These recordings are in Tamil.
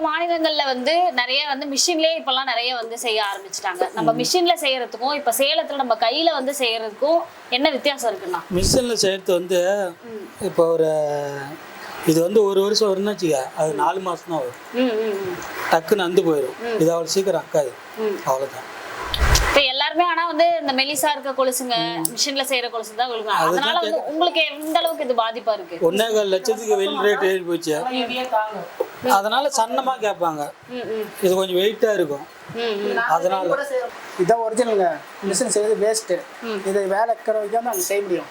மாநிலங்கள்ல வந்து நிறைய வந்து மிஷின்லயே இப்பெல்லாம் நிறைய வந்து செய்ய ஆரம்பிச்சிட்டாங்க. நம்ம மிஷின்ல செய்யறதுக்கும் இப்ப சேலத்துல நம்ம கையில வந்து செய்யறதுக்கும் என்ன வித்தியாசம் இருக்குன்னா? மிஷினில் செய்கிறது வந்து இப்போ ஒரு இது வந்து ஒரு வருஷம் வரும்னு வச்சுக்க, அது 4 மாதம் தான் வரும். டக்குன்னு அந்து போயிடும். இது அவ்வளோ சீக்கிரம் அக்காது. அவ்வளோதான். இப்ப எல்லாருமே ஆனா வந்து இந்த மெலிசா இருக்க கொலுசுங்க மிஷின்ல செய்யற கொலுசு தான் விழுங்க. அதனால வந்து உங்களுக்கு எந்த அளவுக்கு இது பாதிப்பா இருக்கு? 1.25 லட்சத்துக்கு வெளி ரேட் ஏறி போச்சு. அதனால சன்னமா கேட்பாங்க. இது கொஞ்சம் வெயிட்டா இருக்கும். அதனால இதான் ஒரிஜினலுங்க. மிஷின் செய்யறது வேஸ்ட்டு. இது வேலை இருக்கிற வரைக்கும் தான் நாங்கள் செய்ய முடியும்.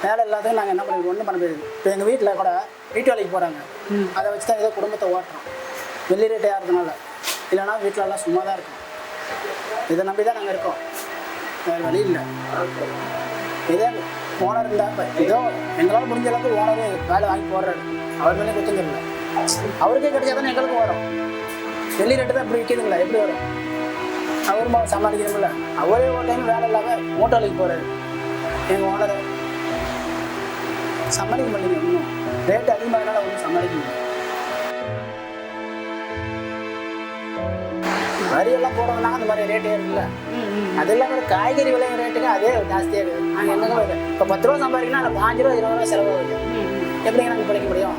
வேலை இல்லாதவங்க நாங்கள் என்ன பண்ணுவோம், ஒன்றும் பண்ண முடியாது. இப்போ எங்கள் வீட்டில் கூட வீட்டு வேலைக்கு போகிறாங்க. அதை வச்சு தான் ஏதோ குடும்பத்தை ஓட்டுறோம். வெள்ளி ரேட்டை ஏறதுனால. இல்லைன்னா வீட்டிலலாம் சும்மா தான் இருக்கும். இதை நம்பி தான் நாங்கள் இருக்கோம். வேறு வழி இல்லை. இதே ஓனர் இருந்தால் ஏதோ எங்களால் முடிஞ்ச அளவுக்கு ஓனரே வேலை வாங்கி போடுறாரு. அவர் மேலே குத்துங்கல்ல, அவருக்கே கிடைச்சா தானே எங்களுக்கும் வரும். வெள்ளி ரேட்டு தான் இப்படி விற்கிதுங்களா, எப்படி வரும்? அவரும் சமாளிக்கணும்ல. அவரே ஒரு டைம் வேலை இல்லாமல் மூட்டை வேலைக்கு போகிறாரு. எங்கள் ஓனரை சமாளிக்க மாட்டேங்க. இன்னும் ரேட்டு அதிகமாகனால ஒன்றும் சமாளிக்க முடியும். வரியெல்லாம் போடுறதுனா அந்த மாதிரி ரேட் ஏறுதுல்ல. அது இல்லாமல் காய்கறி விலை ரேட்டுக்கு அதே ஜாஸ்தியாகுது. நாங்கள் என்னங்க இப்போ 10 ரூபா சம்பாதிக்கணும், அதில் 5 ரூபா 20 ரூபா செலவாகுது. எப்படிங்க நாங்கள் பிடிக்க முடியும்?